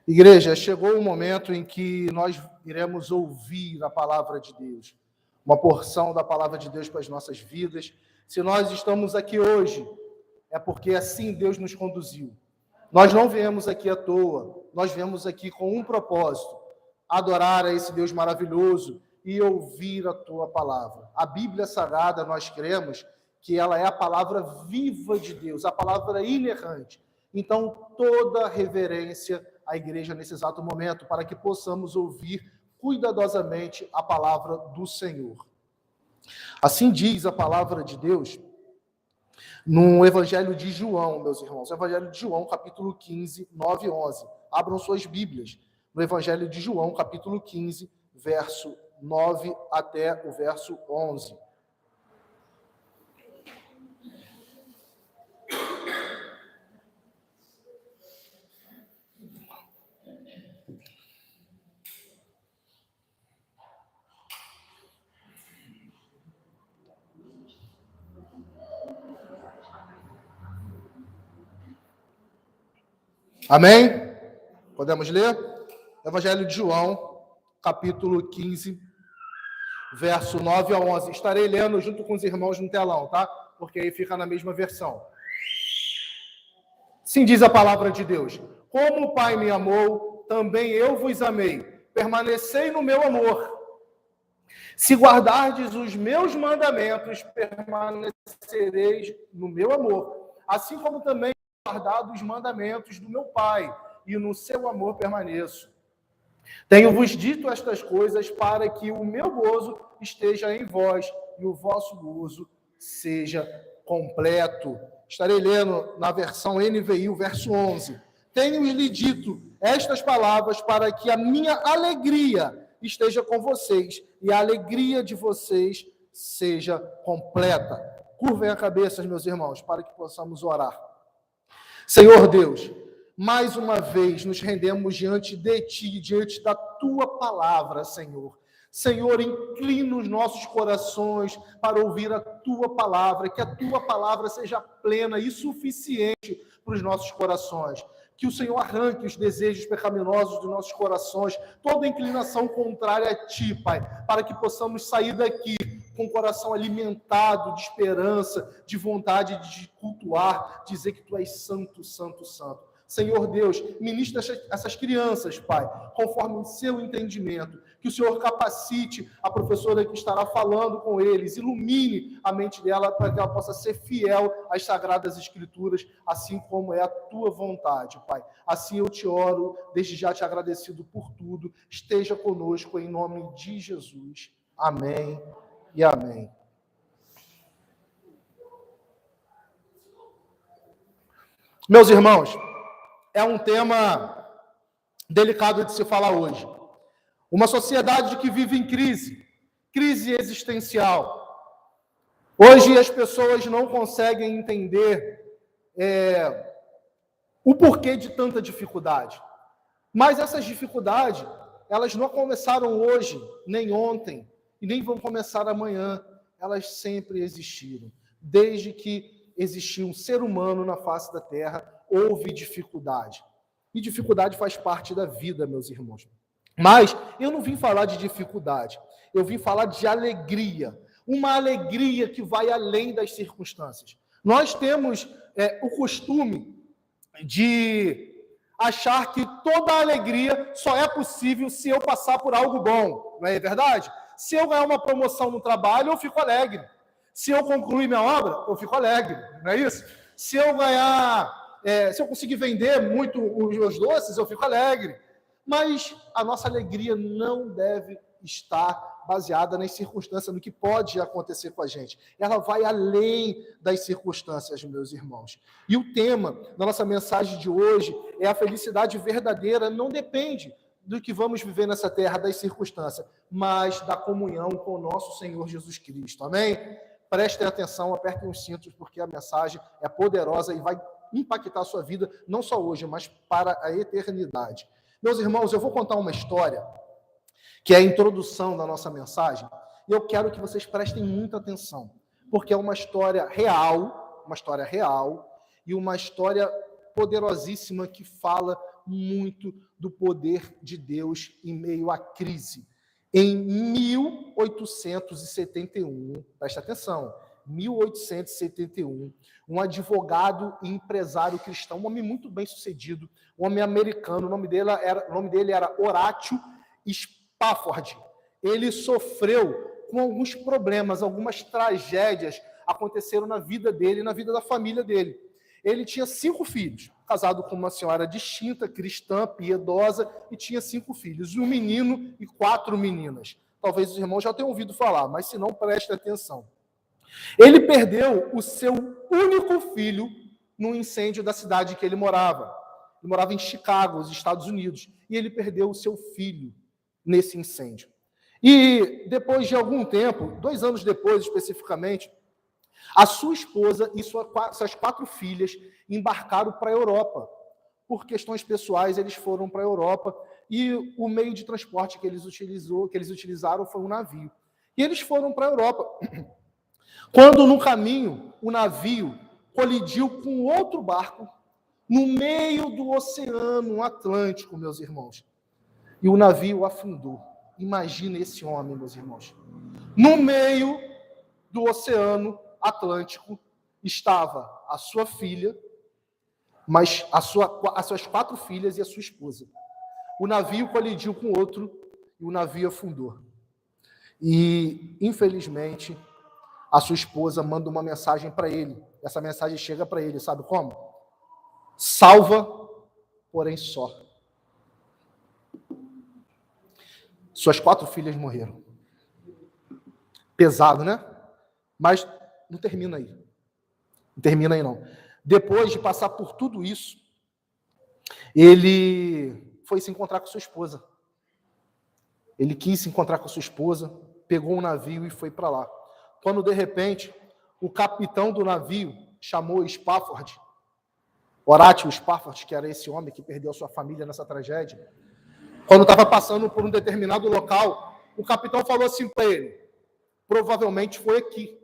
Igreja, chegou o momento em que nós iremos ouvir a palavra de Deus, uma porção da palavra de Deus para as nossas vidas. Se nós estamos aqui hoje, é porque assim Deus nos conduziu. Nós não viemos aqui à toa, nós viemos aqui com um propósito: adorar a esse Deus maravilhoso e ouvir a tua palavra. A Bíblia Sagrada, nós cremos que ela é a palavra viva de Deus, a palavra inerrante. Então, toda reverência à igreja nesse exato momento, para que possamos ouvir cuidadosamente a palavra do Senhor. Assim diz a palavra de Deus no Evangelho de João, meus irmãos. Evangelho de João, capítulo 15, 9 e 11. Abram suas Bíblias no Evangelho de João, capítulo 15, verso 9 até o verso 11. Amém? Podemos ler? Evangelho de João, capítulo 15, verso 9 a 11. Estarei lendo junto com os irmãos no telão, tá? Porque aí fica na mesma versão. Sim, diz a palavra de Deus: como o Pai me amou, também eu vos amei. Permanecei no meu amor. Se guardardes os meus mandamentos, permanecereis no meu amor. Assim como também guardado os mandamentos do meu Pai, e no seu amor permaneço. Tenho-vos dito estas coisas para que o meu gozo esteja em vós e o vosso gozo seja completo. Estarei lendo na versão NVI, o verso 11. Tenho-lhe dito estas palavras para que a minha alegria esteja com vocês e a alegria de vocês seja completa. Curvem a cabeça, meus irmãos, para que possamos orar. Senhor Deus, mais uma vez nos rendemos diante de Ti, diante da Tua palavra, Senhor. Senhor, inclina os nossos corações para ouvir a Tua palavra, que a Tua palavra seja plena e suficiente para os nossos corações. Que o Senhor arranque os desejos pecaminosos dos nossos corações, toda inclinação contrária a Ti, Pai, para que possamos sair daqui com o coração alimentado de esperança, de vontade de cultuar, dizer que Tu és santo, santo, santo. Senhor Deus, ministra essas crianças, Pai, conforme o seu entendimento. Que o Senhor capacite a professora que estará falando com eles, ilumine a mente dela para que ela possa ser fiel às Sagradas Escrituras, assim como é a Tua vontade, Pai. Assim eu te oro, desde já te agradecido por tudo. Esteja conosco em nome de Jesus. Amém e amém. Meus irmãos, é um tema delicado de se falar hoje. Uma sociedade que vive em crise existencial. Hoje as pessoas não conseguem entender o porquê de tanta dificuldade. Mas essas dificuldades, elas não começaram hoje, nem ontem, e nem vão começar amanhã. Elas sempre existiram. Desde que existiu um ser humano na face da Terra, houve dificuldade. E dificuldade faz parte da vida, meus irmãos. Mas eu não vim falar de dificuldade, eu vim falar de alegria. Uma alegria que vai além das circunstâncias. Nós temos o costume de achar que toda alegria só é possível se eu passar por algo bom, não é verdade? Se eu ganhar uma promoção no trabalho, eu fico alegre. Se eu concluir minha obra, eu fico alegre, não é isso? Se eu ganhar, se eu conseguir vender muito os meus doces, eu fico alegre. Mas a nossa alegria não deve estar baseada nas circunstâncias, no que pode acontecer com a gente. Ela vai além das circunstâncias, meus irmãos. E o tema da nossa mensagem de hoje é: a felicidade verdadeira não depende do que vamos viver nessa terra, das circunstâncias, mas da comunhão com o nosso Senhor Jesus Cristo. Amém? Prestem atenção, apertem os cintos, porque a mensagem é poderosa e vai impactar a sua vida, não só hoje, mas para a eternidade. Meus irmãos, eu vou contar uma história, que é a introdução da nossa mensagem, e eu quero que vocês prestem muita atenção, porque é uma história real, e uma história poderosíssima que fala muito do poder de Deus em meio à crise. Em 1871, presta atenção, 1871, um advogado e empresário cristão, um homem muito bem sucedido, um homem americano, o nome dele era Horatio Spafford. Ele sofreu com alguns problemas, algumas tragédias aconteceram na vida dele e na vida da família dele. Ele tinha 5 filhos, casado com uma senhora distinta, cristã, piedosa, e tinha 5 filhos, um menino e 4 meninas. Talvez os irmãos já tenham ouvido falar, mas se não, preste atenção. Ele perdeu o seu único filho no incêndio da cidade que ele morava. Ele morava em Chicago, nos Estados Unidos, e ele perdeu o seu filho nesse incêndio. E depois de algum tempo, 2 anos depois especificamente, a sua esposa e suas 4 filhas embarcaram para a Europa. Por questões pessoais, eles foram para a Europa e o meio de transporte que eles utilizaram foi um navio. E eles foram para a Europa. Quando no caminho o navio colidiu com outro barco no meio do Oceano Atlântico, meus irmãos. E o navio afundou. Imagina esse homem, meus irmãos. No meio do Oceano Atlântico estava a sua filha, mas as suas 4 filhas e a sua esposa. O navio colidiu com outro e o navio afundou. E, infelizmente, a sua esposa manda uma mensagem para ele. Essa mensagem chega para ele, sabe como? Salva, porém só. Suas 4 filhas morreram. Pesado, né? Mas não termina aí. Não termina aí, não. Depois de passar por tudo isso, ele foi se encontrar com sua esposa. Ele quis se encontrar com sua esposa, pegou um navio e foi para lá. Quando, de repente, o capitão do navio chamou Spafford, Horatio Spafford, que era esse homem que perdeu a sua família nessa tragédia. Quando estava passando por um determinado local, o capitão falou assim para ele: provavelmente foi aqui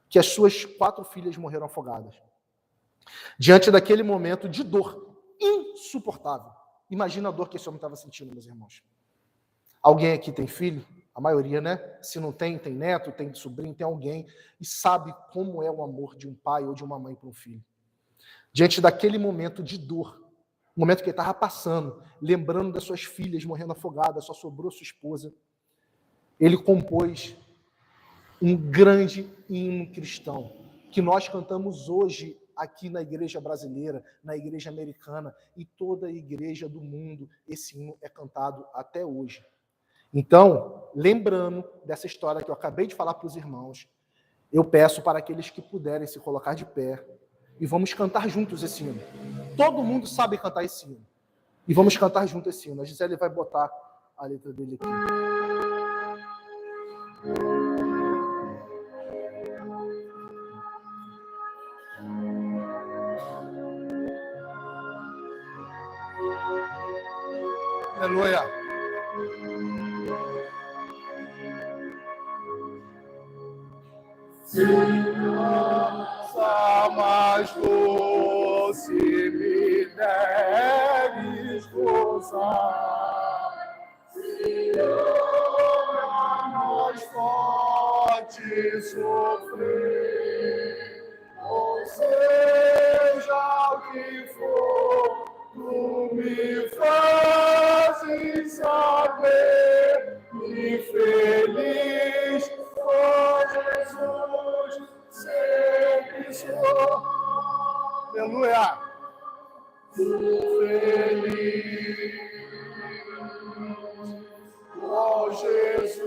que as suas 4 filhas morreram afogadas. Diante daquele momento de dor insuportável. Imagina a dor que esse homem estava sentindo, meus irmãos. Alguém aqui tem filho? A maioria, né? Se não tem, tem neto, tem sobrinho, tem alguém, e sabe como é o amor de um pai ou de uma mãe para um filho. Diante daquele momento de dor, o momento que ele estava passando, lembrando das suas filhas morrendo afogadas, só sobrou sua esposa, ele compôs um grande hino cristão, que nós cantamos hoje aqui na igreja brasileira, na igreja americana, e toda a igreja do mundo, esse hino é cantado até hoje. Então, lembrando dessa história que eu acabei de falar para os irmãos, eu peço para aqueles que puderem se colocar de pé, e vamos cantar juntos esse hino. Todo mundo sabe cantar esse hino. E vamos cantar juntos esse hino. A Gisele vai botar a letra dele aqui. Aleluia. Nossa, mais doce me deves gozar, Senhor, a nós forte sofrer, ou seja o que for, tu me fazes saber, e feliz por Jesus sempre sou. Aleluia. Feliz por Jesus.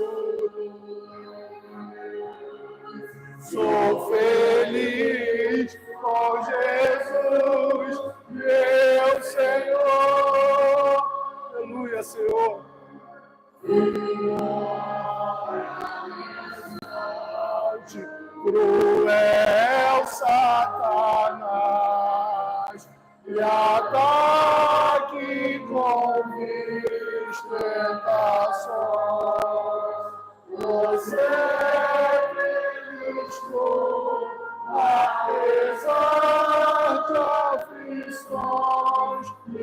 Sou feliz por Jesus, meu Senhor. Aleluia, Senhor. Cruel Satanás, e ataque com vis tentações, você estou, apesar de aflições, e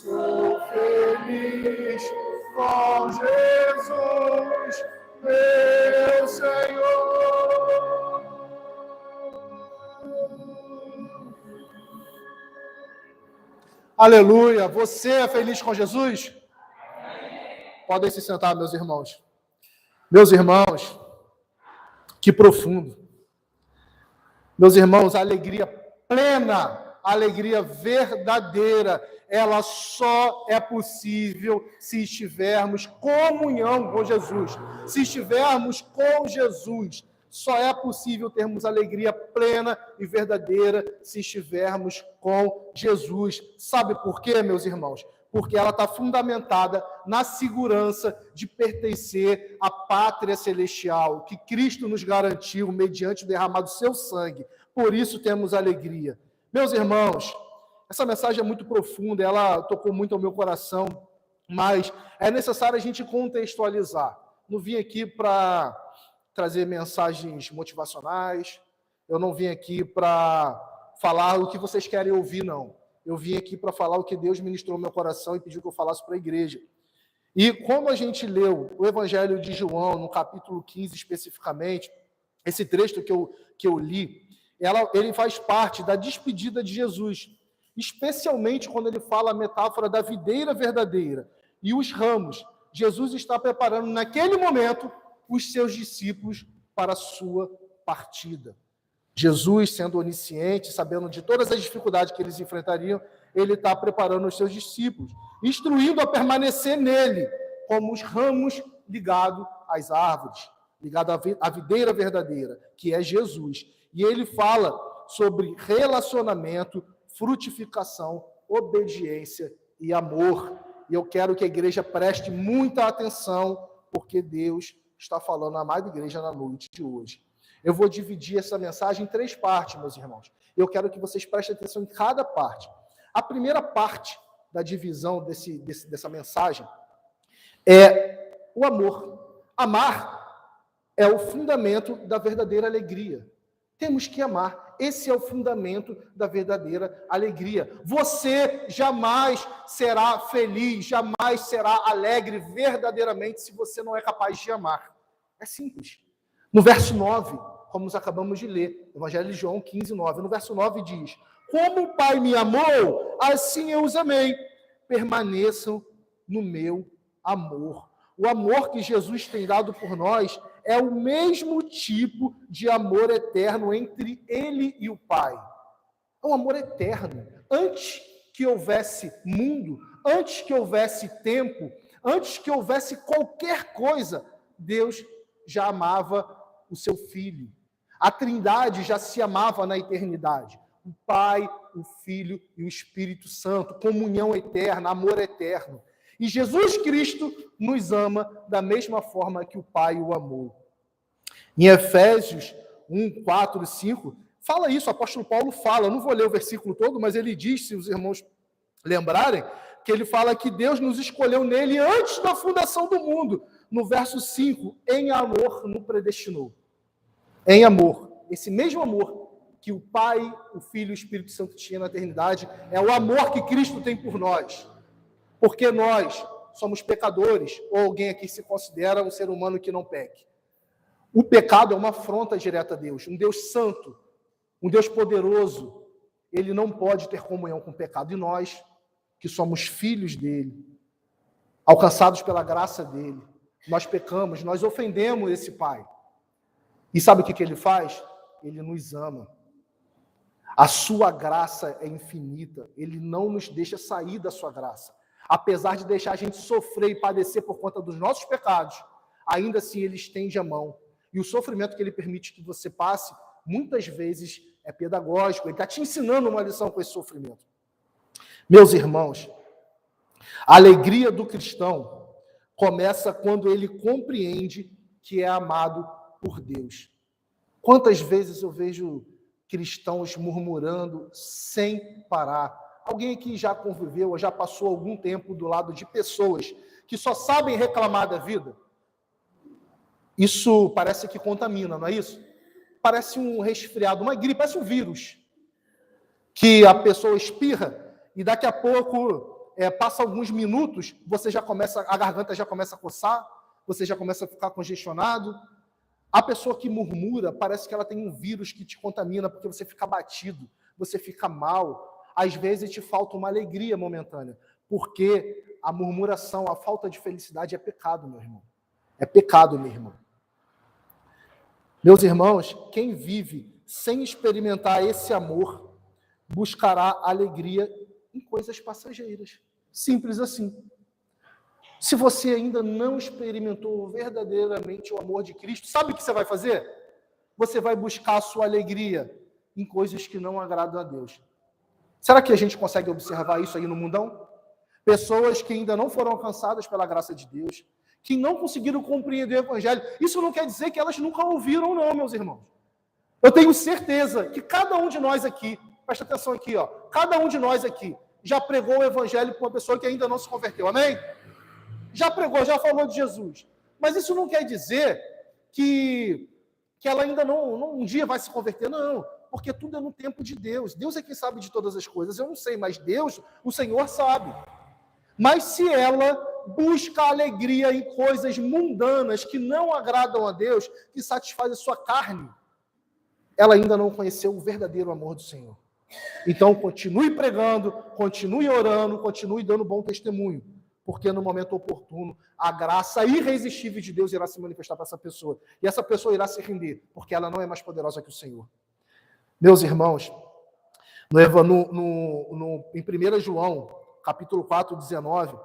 Sou feliz com Jesus, meu Senhor. Aleluia! Você é feliz com Jesus? Podem se sentar, meus irmãos. Meus irmãos, que profundo. Meus irmãos, a alegria plena, a alegria verdadeira, ela só é possível se estivermos em comunhão com Jesus. Se estivermos com Jesus, só é possível termos alegria plena e verdadeira se estivermos com Jesus. Sabe por quê, meus irmãos? Porque ela está fundamentada na segurança de pertencer à pátria celestial, que Cristo nos garantiu mediante o derramado do seu sangue. Por isso temos alegria. Meus irmãos, essa mensagem é muito profunda, ela tocou muito ao meu coração, mas é necessário a gente contextualizar. Não vim aqui para trazer mensagens motivacionais, eu não vim aqui para falar o que vocês querem ouvir, não. Eu vim aqui para falar o que Deus ministrou no meu coração e pediu que eu falasse para a igreja. E como a gente leu o Evangelho de João, no capítulo 15 especificamente, esse trecho que eu li, ele faz parte da despedida de Jesus, especialmente quando ele fala a metáfora da videira verdadeira e os ramos. Jesus está preparando naquele momento os seus discípulos para a sua partida. Jesus, sendo onisciente, sabendo de todas as dificuldades que eles enfrentariam, ele está preparando os seus discípulos, instruindo a permanecer nele, como os ramos ligados às árvores, ligados à videira verdadeira, que é Jesus. E ele fala sobre relacionamento, frutificação, obediência e amor. E eu quero que a igreja preste muita atenção, porque Deus está falando à amada igreja na noite de hoje. Eu vou dividir essa mensagem em 3 partes, meus irmãos. Eu quero que vocês prestem atenção em cada parte. A primeira parte da divisão dessa mensagem é o amor. Amar é o fundamento da verdadeira alegria. Temos que amar. Esse é o fundamento da verdadeira alegria. Você jamais será feliz, jamais será alegre verdadeiramente se você não é capaz de amar. É simples. No verso 9, como nós acabamos de ler, Evangelho de João 15, 9. No verso 9 diz: como o Pai me amou, assim eu os amei. Permaneçam no meu amor. O amor que Jesus tem dado por nós é o mesmo tipo de amor eterno entre ele e o Pai. É um amor eterno. Antes que houvesse mundo, antes que houvesse tempo, antes que houvesse qualquer coisa, Deus já amava o seu Filho. A Trindade já se amava na eternidade. O Pai, o Filho e o Espírito Santo. Comunhão eterna, amor eterno. E Jesus Cristo nos ama da mesma forma que o Pai o amou. Em Efésios 1, 4 e 5, fala isso, o apóstolo Paulo fala, eu não vou ler o versículo todo, mas ele diz, se os irmãos lembrarem, que ele fala que Deus nos escolheu nele antes da fundação do mundo. No verso 5, em amor nos predestinou. Em amor. Esse mesmo amor que o Pai, o Filho e o Espírito Santo tinham na eternidade, é o amor que Cristo tem por nós. Porque nós somos pecadores, ou alguém aqui se considera um ser humano que não peque. O pecado é uma afronta direta a Deus. Um Deus santo, um Deus poderoso, ele não pode ter comunhão com o pecado. E nós, que somos filhos dele, alcançados pela graça dele, nós pecamos, nós ofendemos esse Pai. E sabe o que ele faz? Ele nos ama. A sua graça é infinita. Ele não nos deixa sair da sua graça. Apesar de deixar a gente sofrer e padecer por conta dos nossos pecados, ainda assim ele estende a mão. E o sofrimento que ele permite que você passe, muitas vezes é pedagógico. Ele está te ensinando uma lição com esse sofrimento. Meus irmãos, a alegria do cristão começa quando ele compreende que é amado por Deus. Quantas vezes eu vejo cristãos murmurando sem parar? Alguém aqui já conviveu ou já passou algum tempo do lado de pessoas que só sabem reclamar da vida? Isso parece que contamina, não é isso? Parece um resfriado, uma gripe, parece um vírus. Que a pessoa espirra e daqui a pouco, passa alguns minutos, a garganta já começa a coçar, você já começa a ficar congestionado. A pessoa que murmura, parece que ela tem um vírus que te contamina, porque você fica abatido, você fica mal. Às vezes te falta uma alegria momentânea, porque a murmuração, a falta de felicidade é pecado, meu irmão. É pecado, meu irmão. Meus irmãos, quem vive sem experimentar esse amor, buscará alegria em coisas passageiras. Simples assim. Se você ainda não experimentou verdadeiramente o amor de Cristo, sabe o que você vai fazer? Você vai buscar a sua alegria em coisas que não agradam a Deus. Será que a gente consegue observar isso aí no mundão? Pessoas que ainda não foram alcançadas pela graça de Deus, que não conseguiram compreender o Evangelho. Isso não quer dizer que elas nunca ouviram, não, meus irmãos. Eu tenho certeza que cada um de nós aqui, presta atenção aqui, ó, cada um de nós aqui já pregou o Evangelho para uma pessoa que ainda não se converteu, amém? Já pregou, já falou de Jesus. Mas isso não quer dizer que ela ainda não um dia vai se converter, não. Porque tudo é no tempo de Deus. Deus é quem sabe de todas as coisas. Eu não sei, mas Deus, o Senhor, sabe. Mas se ela busca alegria em coisas mundanas que não agradam a Deus, que satisfazem a sua carne, ela ainda não conheceu o verdadeiro amor do Senhor. Então, continue pregando, continue orando, continue dando bom testemunho, porque no momento oportuno, a graça irresistível de Deus irá se manifestar para essa pessoa. E essa pessoa irá se render, porque ela não é mais poderosa que o Senhor. Meus irmãos, em 1 João, capítulo 4, 19,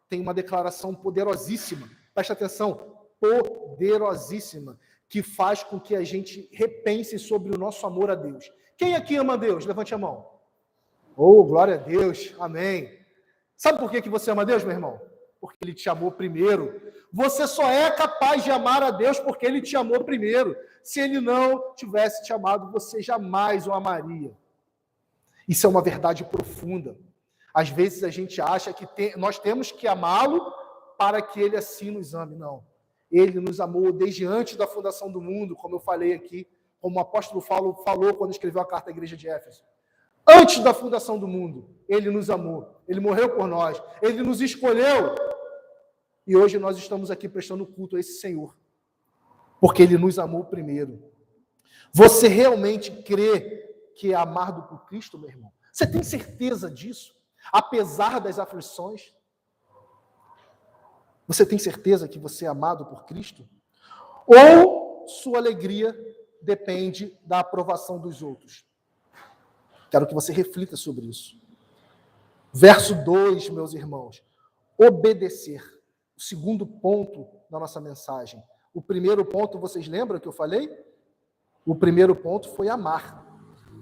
tem uma declaração poderosíssima, presta atenção, poderosíssima, que faz com que a gente repense sobre o nosso amor a Deus. Quem aqui ama a Deus? Levante a mão. Oh, glória a Deus, amém. Sabe por que você ama a Deus, meu irmão? Porque Ele te amou primeiro. Você só é capaz de amar a Deus porque Ele te amou primeiro. Se Ele não tivesse te amado, você jamais o amaria. Isso é uma verdade profunda. Às vezes a gente acha que nós temos que amá-lo para que Ele assim nos ame. Não. Ele nos amou desde antes da fundação do mundo, como eu falei aqui, como o apóstolo Paulo falou quando escreveu a carta à igreja de Éfeso. Antes da fundação do mundo, Ele nos amou. Ele morreu por nós. Ele nos escolheu. E hoje nós estamos aqui prestando culto a esse Senhor. Porque Ele nos amou primeiro. Você realmente crê que é amado por Cristo, meu irmão? Você tem certeza disso? Apesar das aflições? Você tem certeza que você é amado por Cristo? Ou sua alegria depende da aprovação dos outros? Quero que você reflita sobre isso. Verso 2, meus irmãos. Obedecer. O segundo ponto da nossa mensagem. O primeiro ponto, vocês lembram que eu falei? O primeiro ponto foi amar,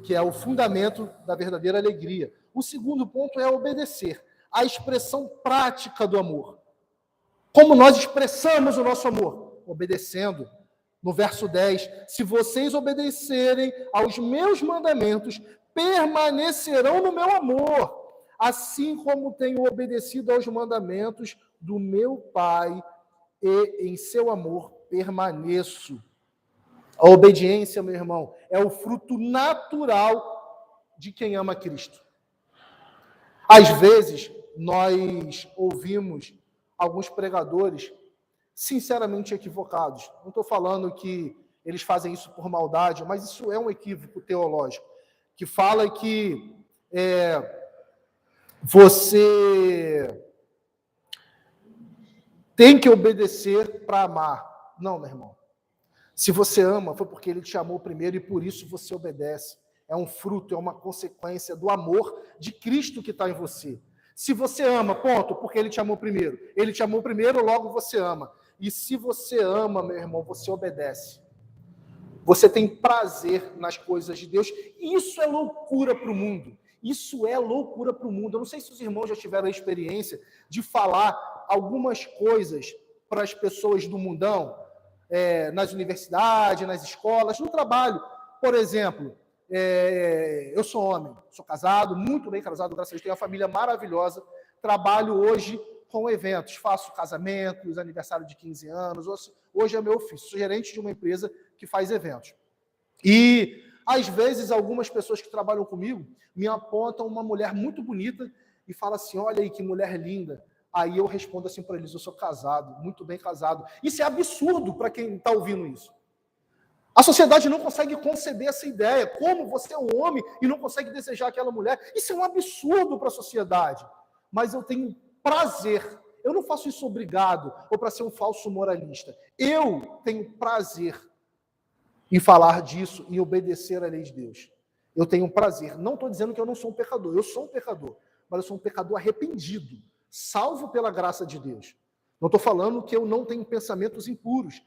que é o fundamento da verdadeira alegria. O segundo ponto é obedecer, a expressão prática do amor. Como nós expressamos o nosso amor? Obedecendo. No verso 10, se vocês obedecerem aos meus mandamentos, permanecerão no meu amor, assim como tenho obedecido aos mandamentos do meu Pai, e em seu amor permaneço. A obediência, meu irmão, é o fruto natural de quem ama Cristo. Às vezes, nós ouvimos alguns pregadores sinceramente equivocados. Não estou falando que eles fazem isso por maldade, mas isso é um equívoco teológico, que fala que você tem que obedecer para amar. Não, meu irmão. Se você ama, foi porque Ele te amou primeiro e por isso você obedece. é um fruto, é uma consequência do amor de Cristo que está em você. Se você ama, ponto, porque Ele te amou primeiro. Ele te amou primeiro, logo você ama. E se você ama, meu irmão, você obedece. Você tem prazer nas coisas de Deus. Isso é loucura para o mundo. Isso é loucura para o mundo. Eu não sei se os irmãos já tiveram a experiência de falar algumas coisas para as pessoas do mundão, nas universidades, nas escolas, no trabalho. Por exemplo, eu sou homem, sou casado, muito bem casado, graças a Deus, tenho uma família maravilhosa, trabalho hoje com eventos, faço casamentos, aniversário de 15 anos, hoje é meu ofício, sou gerente de uma empresa que faz eventos. E, às vezes, algumas pessoas que trabalham comigo me apontam uma mulher muito bonita e falam assim, olha aí que mulher linda. Aí eu respondo assim para eles, eu sou casado, muito bem casado. Isso é absurdo para quem está ouvindo isso. A sociedade não consegue conceber essa ideia. Como você é um homem e não consegue desejar aquela mulher? Isso é um absurdo para a sociedade. Mas eu tenho prazer. Eu não faço isso obrigado ou para ser um falso moralista. Eu tenho prazer em falar disso, em obedecer à lei de Deus. Eu tenho prazer. Não estou dizendo que eu não sou um pecador. Eu sou um pecador. Mas eu sou um pecador arrependido, salvo pela graça de Deus. Não estou falando que eu não tenho pensamentos impuros.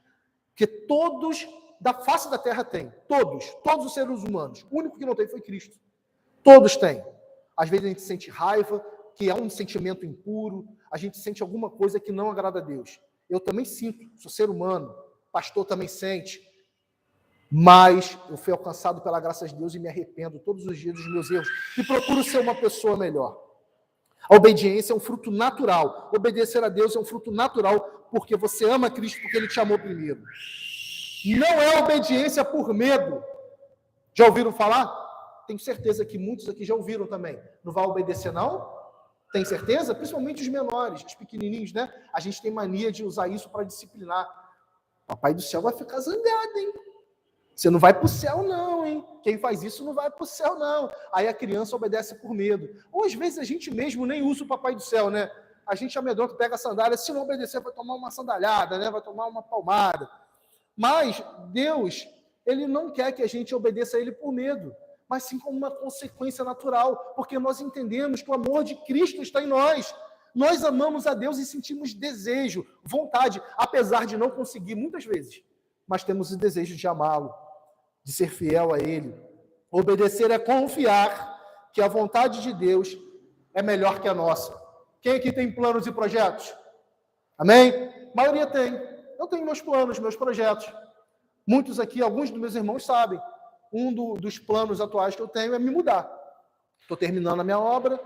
Que todos da face da terra têm. Todos os seres humanos. O único que não tem foi Cristo. Todos têm. Às vezes a gente sente raiva, que é um sentimento impuro. A gente sente alguma coisa que não agrada a Deus. Eu também sinto, sou ser humano. Pastor também sente. Mas eu fui alcançado pela graça de Deus e me arrependo todos os dias dos meus erros e procuro ser uma pessoa melhor. A obediência é um fruto natural. Obedecer a Deus é um fruto natural porque você ama Cristo, porque Ele te amou primeiro. Não é obediência por medo. Já ouviram falar? Tenho certeza que muitos aqui já ouviram também. Não vai obedecer, não? Tem certeza? Principalmente os menores, os pequenininhos, né? A gente tem mania de usar isso para disciplinar. Papai do céu vai ficar zangado, hein? Você não vai para o céu, não, hein? Quem faz isso não vai para o céu, não. Aí a criança obedece por medo. Ou às vezes a gente mesmo nem usa o papai do céu, né? A gente amedronta, pega a sandália, se não obedecer vai tomar uma sandalhada, né? Vai tomar uma palmada. Mas Deus, Ele não quer que a gente obedeça a Ele por medo, mas sim como uma consequência natural, porque nós entendemos que o amor de Cristo está em nós. Nós amamos a Deus e sentimos desejo, vontade, apesar de não conseguir muitas vezes, mas temos o desejo de amá-lo, de ser fiel a Ele. Obedecer é confiar que a vontade de Deus é melhor que a nossa. Quem aqui tem planos e projetos? Amém? A maioria tem. Eu tenho meus planos, meus projetos. Muitos aqui, alguns dos meus irmãos sabem. Um dos planos atuais que eu tenho é me mudar. Estou terminando a minha obra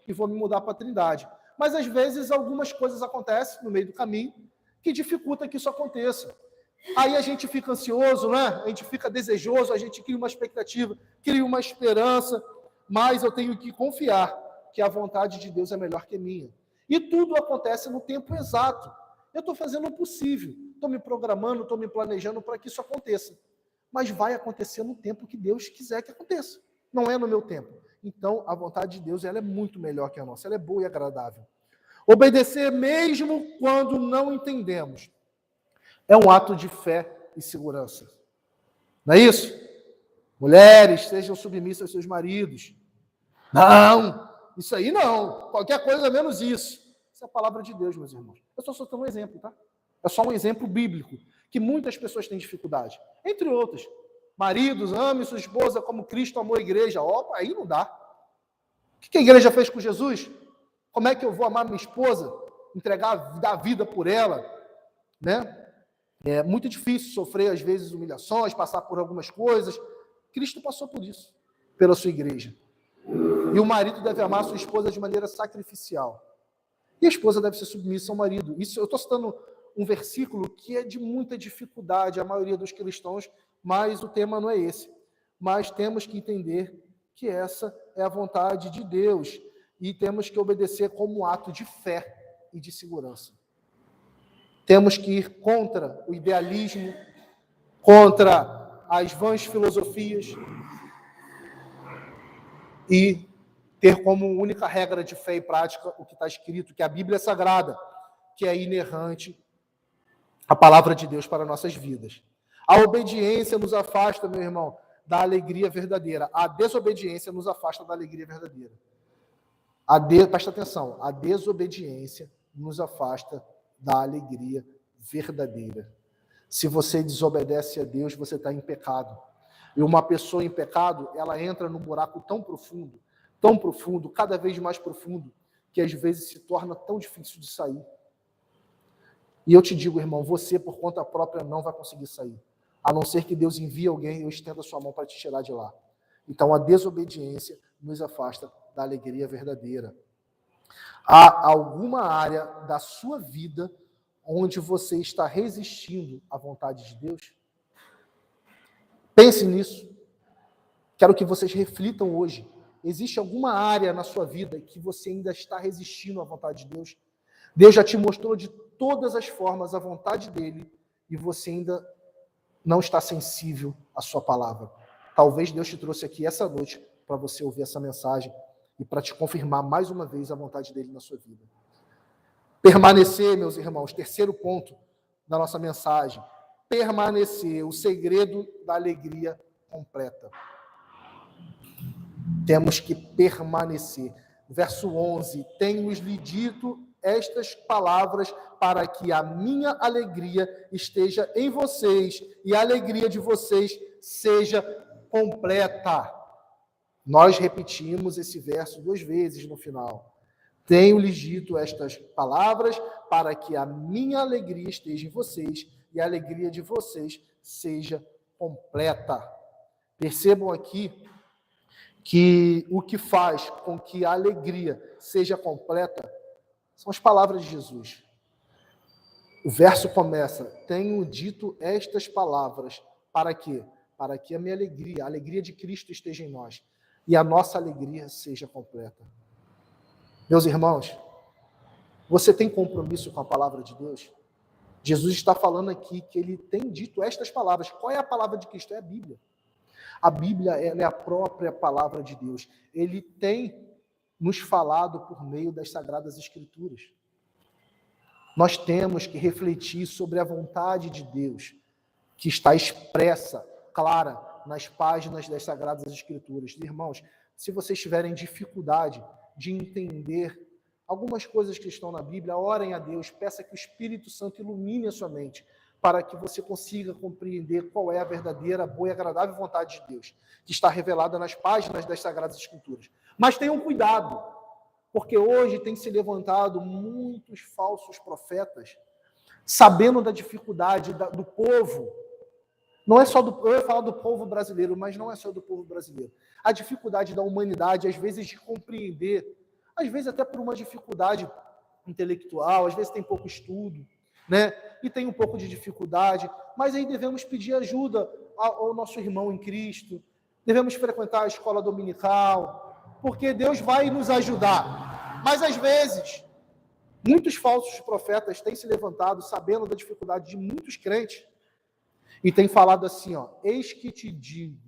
e vou me mudar para a Trindade. Mas, às vezes, algumas coisas acontecem no meio do caminho que dificultam que isso aconteça. Aí a gente fica ansioso, né? A gente fica desejoso, a gente cria uma expectativa, cria uma esperança, mas eu tenho que confiar que a vontade de Deus é melhor que a minha. E tudo acontece no tempo exato. Eu estou fazendo o possível, estou me programando, estou me planejando para que isso aconteça. Mas vai acontecer no tempo que Deus quiser que aconteça. Não é no meu tempo. Então, a vontade de Deus ela é muito melhor que a nossa. Ela é boa e agradável. Obedecer mesmo quando não entendemos é um ato de fé e segurança. Não é isso? Mulheres, sejam submissas aos seus maridos. Não, isso aí não. Qualquer coisa menos isso. Isso é a palavra de Deus, meus irmãos. Eu só estou um exemplo, tá? É só um exemplo bíblico, que muitas pessoas têm dificuldade. Entre outros, maridos, ame sua esposa como Cristo amou a igreja. Opa, aí não dá. O que a igreja fez com Jesus? Como é que eu vou amar minha esposa? Entregar, dar vida por ela? Né? É muito difícil sofrer, às vezes, humilhações, passar por algumas coisas. Cristo passou por isso, pela sua igreja. E o marido deve amar a sua esposa de maneira sacrificial. E a esposa deve ser submissa ao marido. Isso, eu estou citando um versículo que é de muita dificuldade, a maioria dos cristãos, mas o tema não é esse. Mas temos que entender que essa é a vontade de Deus e temos que obedecer como um ato de fé e de segurança. Temos que ir contra o idealismo, contra as vãs filosofias e ter como única regra de fé e prática o que está escrito, que a Bíblia é sagrada, que é inerrante a palavra de Deus para nossas vidas. A obediência nos afasta, meu irmão, da alegria verdadeira. A desobediência nos afasta da alegria verdadeira. Presta atenção, a desobediência nos afasta da alegria verdadeira. Se você desobedece a Deus, você está em pecado. E uma pessoa em pecado, ela entra num buraco tão profundo, cada vez mais profundo, que às vezes se torna tão difícil de sair. E eu te digo, irmão, você por conta própria não vai conseguir sair, a não ser que Deus envie alguém e estenda a sua mão para te tirar de lá. Então a desobediência nos afasta da alegria verdadeira. Há alguma área da sua vida onde você está resistindo à vontade de Deus? Pense nisso. Quero que vocês reflitam hoje. Existe alguma área na sua vida que você ainda está resistindo à vontade de Deus? Deus já te mostrou de todas as formas a vontade dele e você ainda não está sensível à sua palavra. Talvez Deus te trouxe aqui essa noite para você ouvir essa mensagem e para te confirmar mais uma vez a vontade dele na sua vida. Permanecer, meus irmãos, terceiro ponto da nossa mensagem. Permanecer, o segredo da alegria completa. Temos que permanecer. Verso 11, tenho-lhe dito estas palavras para que a minha alegria esteja em vocês e a alegria de vocês seja completa. Nós repetimos esse verso 2 vezes no final. Tenho-lhes dito estas palavras para que a minha alegria esteja em vocês e a alegria de vocês seja completa. Percebam aqui que o que faz com que a alegria seja completa são as palavras de Jesus. O verso começa, tenho dito estas palavras, para quê? Para que a minha alegria, a alegria de Cristo esteja em nós, e a nossa alegria seja completa. Meus irmãos, você tem compromisso com a palavra de Deus? Jesus está falando aqui que ele tem dito estas palavras. Qual é a palavra de Cristo? É a Bíblia. A Bíblia ela é a própria palavra de Deus. Ele tem nos falado por meio das Sagradas Escrituras. Nós temos que refletir sobre a vontade de Deus, que está expressa, clara, nas páginas das Sagradas Escrituras. Irmãos, se vocês tiverem dificuldade de entender algumas coisas que estão na Bíblia, orem a Deus, peça que o Espírito Santo ilumine a sua mente, para que você consiga compreender qual é a verdadeira, boa e agradável vontade de Deus, que está revelada nas páginas das Sagradas Escrituras. Mas tenham cuidado, porque hoje tem se levantado muitos falsos profetas, sabendo da dificuldade do povo. Não é só eu ia falar do povo brasileiro, mas não é só do povo brasileiro. A dificuldade da humanidade, às vezes, de compreender, às vezes até por uma dificuldade intelectual, às vezes tem pouco estudo, né? E tem um pouco de dificuldade, mas aí devemos pedir ajuda ao nosso irmão em Cristo, devemos frequentar a escola dominical, porque Deus vai nos ajudar. Mas às vezes, muitos falsos profetas têm se levantado sabendo da dificuldade de muitos crentes e têm falado assim, eis que te digo,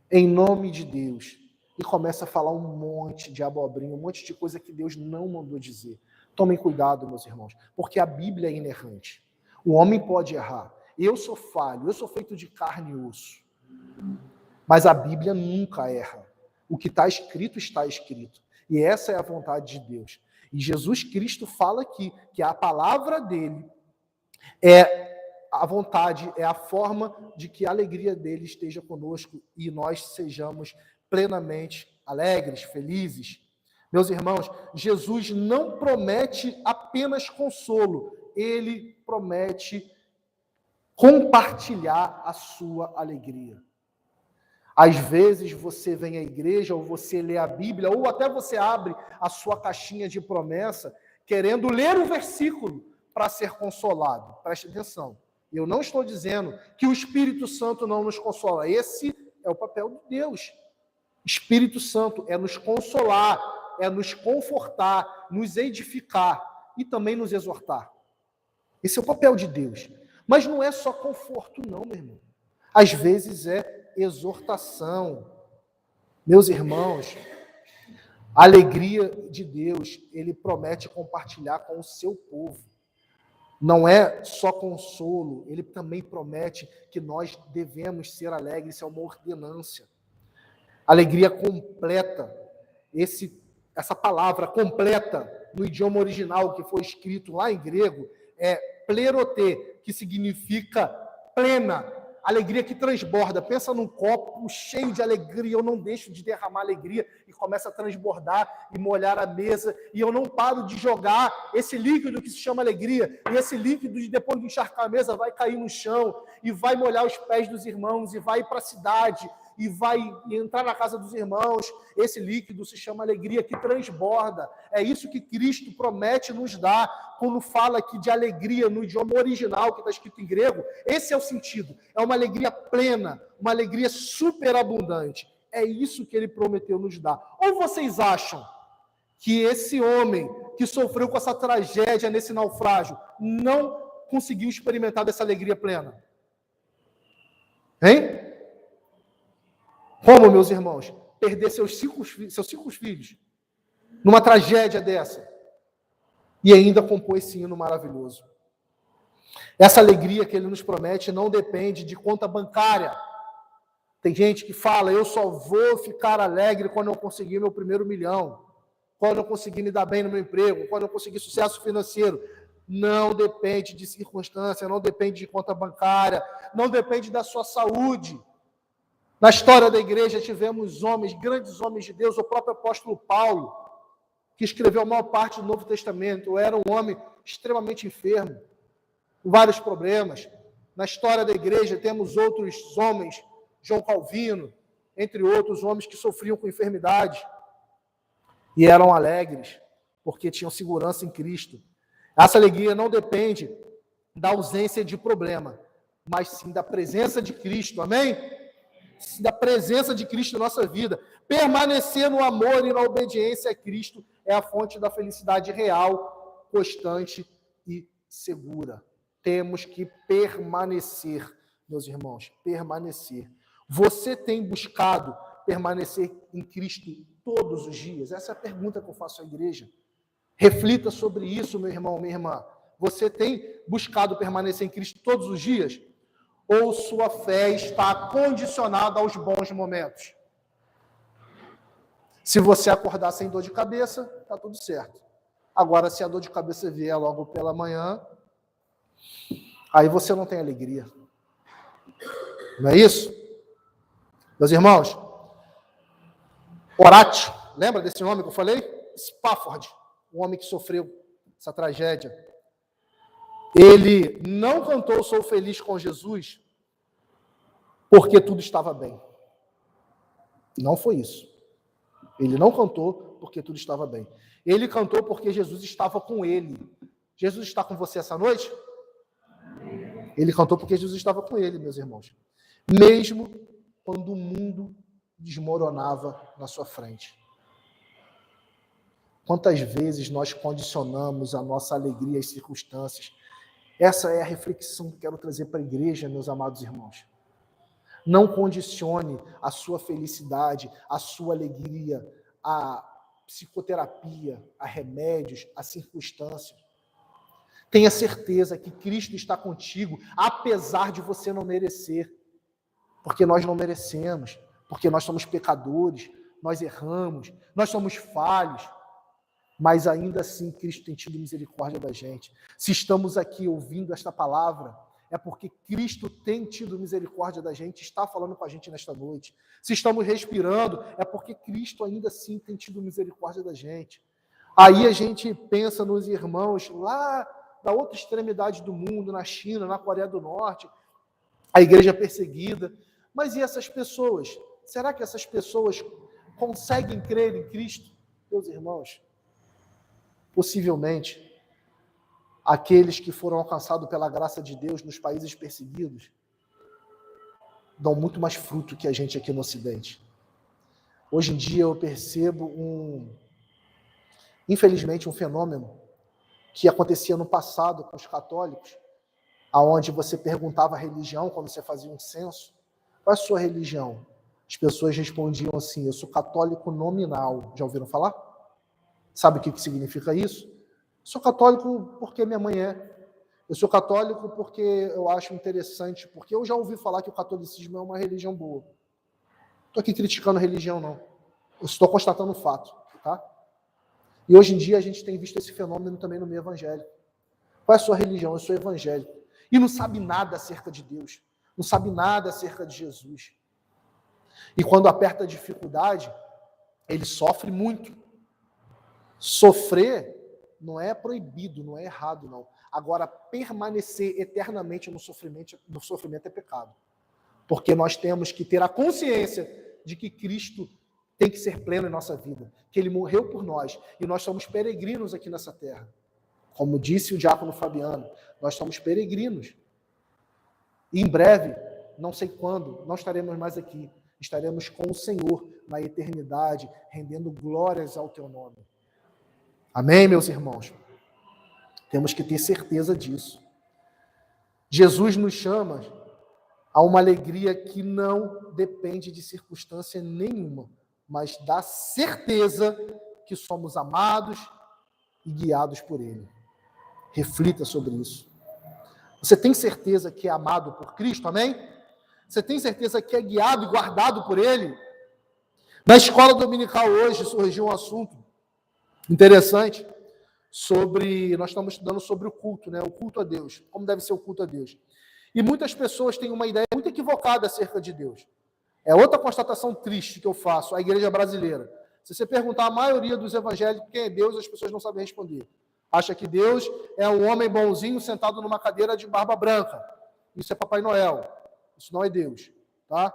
em nome de Deus, e começa a falar um monte de abobrinha, um monte de coisa que Deus não mandou dizer. Tomem cuidado, meus irmãos, porque a Bíblia é inerrante. O homem pode errar. Eu sou falho, eu sou feito de carne e osso. Mas a Bíblia nunca erra. O que está escrito, está escrito. E essa é a vontade de Deus. E Jesus Cristo fala aqui que a palavra dele é a vontade, é a forma de que a alegria dele esteja conosco e nós sejamos plenamente alegres, felizes. Meus irmãos, Jesus não promete apenas consolo, ele promete compartilhar a sua alegria. Às vezes você vem à igreja, ou você lê a Bíblia, ou até você abre a sua caixinha de promessa, querendo ler o versículo para ser consolado. Preste atenção. Eu não estou dizendo que o Espírito Santo não nos consola. Esse é o papel de Deus. Espírito Santo é nos consolar, é nos confortar, nos edificar e também nos exortar. Esse é o papel de Deus. Mas não é só conforto, não, meu irmão. Às vezes é exortação. Meus irmãos, a alegria de Deus, ele promete compartilhar com o seu povo. Não é só consolo, ele também promete que nós devemos ser alegres, isso é uma ordenância. Alegria completa, essa palavra completa, no idioma original que foi escrito lá em grego, é plerotê, que significa plena, alegria que transborda. Pensa num copo cheio de alegria, eu não deixo de derramar alegria e começa a transbordar e molhar a mesa, e eu não paro de jogar esse líquido que se chama alegria, e esse líquido, depois de encharcar a mesa, vai cair no chão, e vai molhar os pés dos irmãos, e vai para a cidade, e vai entrar na casa dos irmãos. Esse líquido se chama alegria que transborda. É isso que Cristo promete nos dar quando fala aqui de alegria no idioma original, que está escrito em grego. Esse é o sentido. É uma alegria plena, uma alegria superabundante. É isso que ele prometeu nos dar. Ou vocês acham que esse homem que sofreu com essa tragédia nesse naufrágio não conseguiu experimentar dessa alegria plena? Hein? Como, meus irmãos, perder seus cinco filhos numa tragédia dessa e ainda compor esse hino maravilhoso? Essa alegria que ele nos promete não depende de conta bancária. Tem gente que fala, eu só vou ficar alegre quando eu conseguir meu primeiro milhão, quando eu conseguir me dar bem no meu emprego, quando eu conseguir sucesso financeiro. Não depende de circunstância, não depende de conta bancária, não depende da sua saúde. Na história da igreja tivemos homens, grandes homens de Deus, o próprio apóstolo Paulo, que escreveu a maior parte do Novo Testamento, era um homem extremamente enfermo, com vários problemas. Na história da igreja temos outros homens, João Calvino, entre outros homens que sofriam com enfermidade e eram alegres, porque tinham segurança em Cristo. Essa alegria não depende da ausência de problema, mas sim da presença de Cristo, amém? Da presença de Cristo na nossa vida. Permanecer no amor e na obediência a Cristo é a fonte da felicidade real, constante e segura. Temos que permanecer, meus irmãos, permanecer. Você tem buscado permanecer em Cristo todos os dias? Essa é a pergunta que eu faço à igreja. Reflita sobre isso, meu irmão, minha irmã. Você tem buscado permanecer em Cristo todos os dias? Ou sua fé está condicionada aos bons momentos? Se você acordar sem dor de cabeça, está tudo certo. Agora, se a dor de cabeça vier logo pela manhã, aí você não tem alegria. Não é isso? Meus irmãos, Horácio, lembra desse nome que eu falei? Spafford, o homem que sofreu essa tragédia. Ele não cantou Sou Feliz com Jesus porque tudo estava bem. Não foi isso. Ele não cantou porque tudo estava bem. Ele cantou porque Jesus estava com ele. Jesus está com você essa noite? Ele cantou porque Jesus estava com ele, meus irmãos. Mesmo quando o mundo desmoronava na sua frente. Quantas vezes nós condicionamos a nossa alegria às circunstâncias? Essa é a reflexão que quero trazer para a igreja, meus amados irmãos. Não condicione a sua felicidade, a sua alegria, a psicoterapia, a remédios, a circunstâncias. Tenha certeza que Cristo está contigo, apesar de você não merecer. Porque nós não merecemos, porque nós somos pecadores, nós erramos, nós somos falhos. Mas ainda assim Cristo tem tido misericórdia da gente. Se estamos aqui ouvindo esta palavra, é porque Cristo tem tido misericórdia da gente, está falando com a gente nesta noite. Se estamos respirando, é porque Cristo ainda assim tem tido misericórdia da gente. Aí a gente pensa nos irmãos lá da outra extremidade do mundo, na China, na Coreia do Norte, a igreja perseguida. Mas e essas pessoas? Será que essas pessoas conseguem crer em Cristo? Meus irmãos, possivelmente, aqueles que foram alcançados pela graça de Deus nos países perseguidos dão muito mais fruto que a gente aqui no Ocidente. Hoje em dia eu percebo infelizmente, um fenômeno que acontecia no passado com os católicos, aonde você perguntava a religião, quando você fazia um censo, qual é a sua religião? As pessoas respondiam assim, eu sou católico nominal. Já ouviram falar? Sabe o que significa isso? Sou católico porque minha mãe é. Eu sou católico porque eu acho interessante, porque eu já ouvi falar que o catolicismo é uma religião boa. Não estou aqui criticando a religião, não. Eu estou constatando um fato, tá? E hoje em dia a gente tem visto esse fenômeno também no meio evangélico. Qual é a sua religião? Eu sou evangélico. E não sabe nada acerca de Deus. Não sabe nada acerca de Jesus. E quando aperta a dificuldade, ele sofre muito. Sofrer não é proibido, não é errado, não. Agora, permanecer eternamente no sofrimento é pecado. Porque nós temos que ter a consciência de que Cristo tem que ser pleno em nossa vida, que ele morreu por nós, e nós somos peregrinos aqui nessa terra. Como disse o diácono Fabiano, nós somos peregrinos. E em breve, não sei quando, não estaremos mais aqui. Estaremos com o Senhor na eternidade, rendendo glórias ao teu nome. Amém, meus irmãos? Temos que ter certeza disso. Jesus nos chama a uma alegria que não depende de circunstância nenhuma, mas da certeza que somos amados e guiados por Ele. Reflita sobre isso. Você tem certeza que é amado por Cristo, amém? Você tem certeza que é guiado e guardado por Ele? Na escola dominical hoje surgiu um assunto interessante sobre, nós estamos estudando sobre o culto, né? O culto a Deus, como deve ser o culto a Deus. E muitas pessoas têm uma ideia muito equivocada acerca de Deus. É outra constatação triste que eu faço, a igreja brasileira. Se você perguntar a maioria dos evangélicos quem é Deus, as pessoas não sabem responder. Acha que Deus é um homem bonzinho sentado numa cadeira de barba branca. Isso é Papai Noel. Isso não é Deus, tá?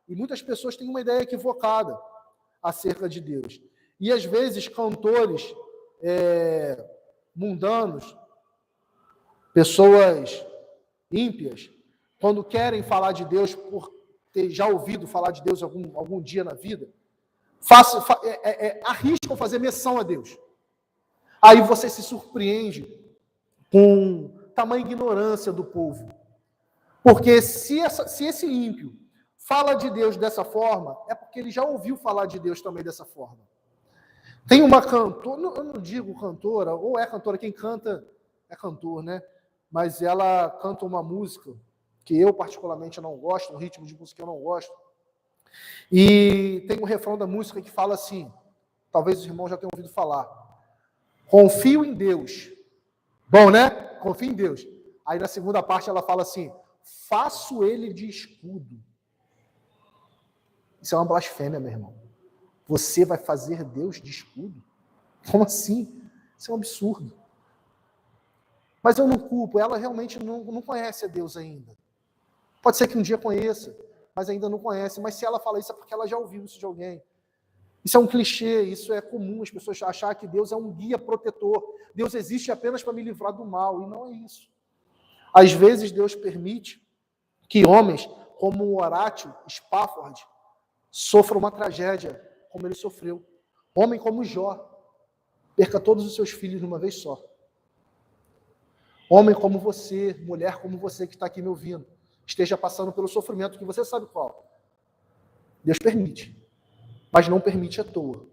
E muitas pessoas têm uma ideia equivocada acerca de Deus. E às vezes cantores mundanos, pessoas ímpias, quando querem falar de Deus por ter já ouvido falar de Deus algum dia na vida, arriscam fazer menção a Deus. Aí você se surpreende com tamanha ignorância do povo. Porque se esse ímpio fala de Deus dessa forma, é porque ele já ouviu falar de Deus também dessa forma. Tem uma cantora, eu não digo cantora, ou é cantora, quem canta é cantor, né? Mas ela canta uma música que eu particularmente não gosto, um ritmo de música que eu não gosto. E tem um refrão da música que fala assim, talvez os irmãos já tenham ouvido falar: confio em Deus. Bom, né? Confio em Deus. Aí na segunda parte ela fala assim: faço ele de escudo. Isso é uma blasfêmia, meu irmão. Você vai fazer Deus de escudo? Como assim? Isso é um absurdo. Mas eu não culpo, ela realmente não conhece a Deus ainda. Pode ser que um dia conheça, mas ainda não conhece. Mas se ela fala isso é porque ela já ouviu isso de alguém. Isso é um clichê, isso é comum, as pessoas achar que Deus é um guia protetor. Deus existe apenas para me livrar do mal, e não é isso. Às vezes Deus permite que homens como o Horácio Spafford sofram uma tragédia, como ele sofreu. Homem como Jó, perca todos os seus filhos de uma vez só. Homem como você, mulher como você que está aqui me ouvindo, esteja passando pelo sofrimento que você sabe qual. Deus permite, mas não permite à toa.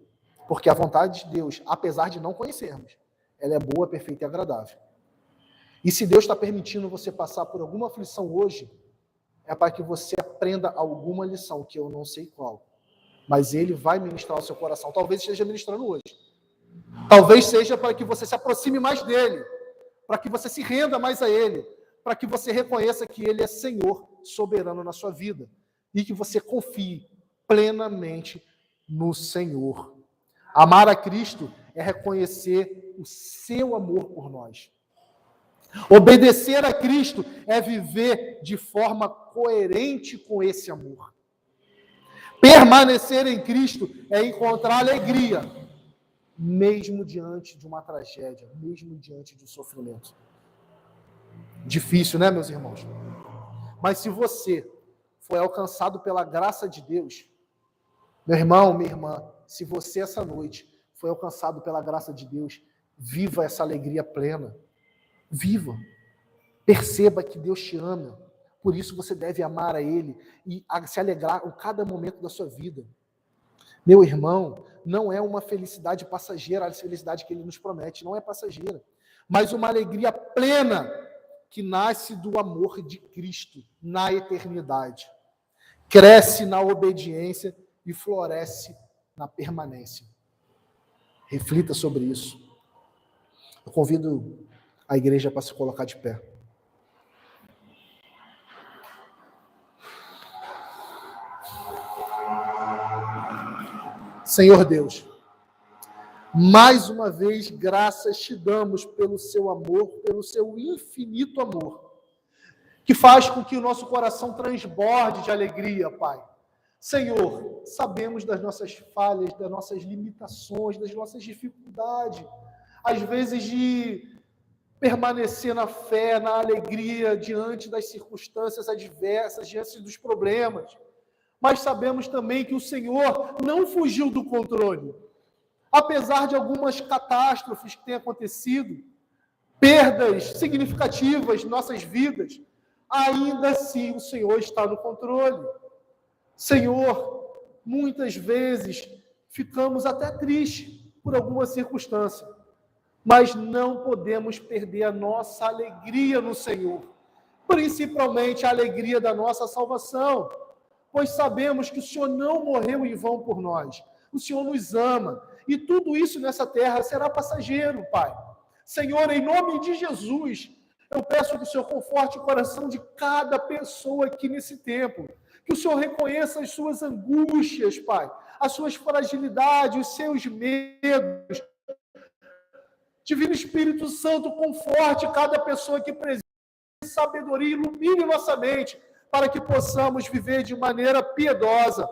Porque a vontade de Deus, apesar de não conhecermos, ela é boa, perfeita e agradável. E se Deus está permitindo você passar por alguma aflição hoje, é para que você aprenda alguma lição, que eu não sei qual. Mas Ele vai ministrar o seu coração. Talvez esteja ministrando hoje. Talvez seja para que você se aproxime mais dEle, para que você se renda mais a Ele, para que você reconheça que Ele é Senhor, soberano na sua vida, e que você confie plenamente no Senhor. Amar a Cristo é reconhecer o seu amor por nós. Obedecer a Cristo é viver de forma coerente com esse amor. Permanecer em Cristo é encontrar alegria, mesmo diante de uma tragédia, mesmo diante de um sofrimento. Difícil, né, meus irmãos? Mas se você foi alcançado pela graça de Deus, meu irmão, minha irmã, se você essa noite foi alcançado pela graça de Deus, viva essa alegria plena. Viva. Perceba que Deus te ama. Por isso você deve amar a Ele e se alegrar em cada momento da sua vida. Meu irmão, não é uma felicidade passageira, a felicidade que Ele nos promete, não é passageira, mas uma alegria plena que nasce do amor de Cristo na eternidade. Cresce na obediência e floresce na permanência. Reflita sobre isso. Eu convido a igreja para se colocar de pé. Senhor Deus, mais uma vez, graças te damos pelo seu amor, pelo seu infinito amor, que faz com que o nosso coração transborde de alegria, Pai. Senhor, sabemos das nossas falhas, das nossas limitações, das nossas dificuldades, às vezes de permanecer na fé, na alegria, diante das circunstâncias adversas, diante dos problemas. Mas sabemos também que o Senhor não fugiu do controle. Apesar de algumas catástrofes que têm acontecido, perdas significativas em nossas vidas, ainda assim o Senhor está no controle. Senhor, muitas vezes ficamos até tristes por alguma circunstância, mas não podemos perder a nossa alegria no Senhor, principalmente a alegria da nossa salvação, pois sabemos que o Senhor não morreu em vão por nós, o Senhor nos ama, e tudo isso nessa terra será passageiro, Pai. Senhor, em nome de Jesus, eu peço que o Senhor conforte o coração de cada pessoa aqui nesse tempo, que o Senhor reconheça as suas angústias, Pai, as suas fragilidades, os seus medos. Divino Espírito Santo, conforte cada pessoa aqui presente, sabedoria, ilumine nossa mente, para que possamos viver de maneira piedosa,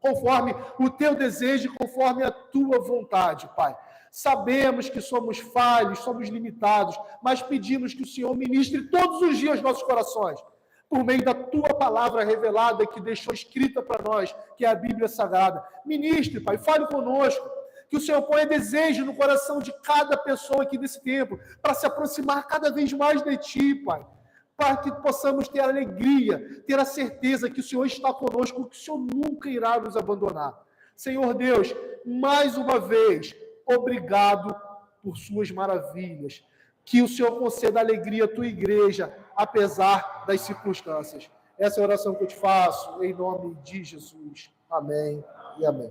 conforme o teu desejo, conforme a tua vontade, Pai. Sabemos que somos falhos, somos limitados, mas pedimos que o Senhor ministre todos os dias nossos corações, por meio da tua palavra revelada que deixou escrita para nós, que é a Bíblia Sagrada. Ministre, Pai, fale conosco, que o Senhor ponha desejo no coração de cada pessoa aqui nesse tempo, para se aproximar cada vez mais de Ti, Pai, para que possamos ter a alegria, ter a certeza que o Senhor está conosco, que o Senhor nunca irá nos abandonar. Senhor Deus, mais uma vez, obrigado por suas maravilhas. Que o Senhor conceda alegria à tua igreja, apesar das circunstâncias. Essa é a oração que eu te faço, em nome de Jesus. Amém e amém.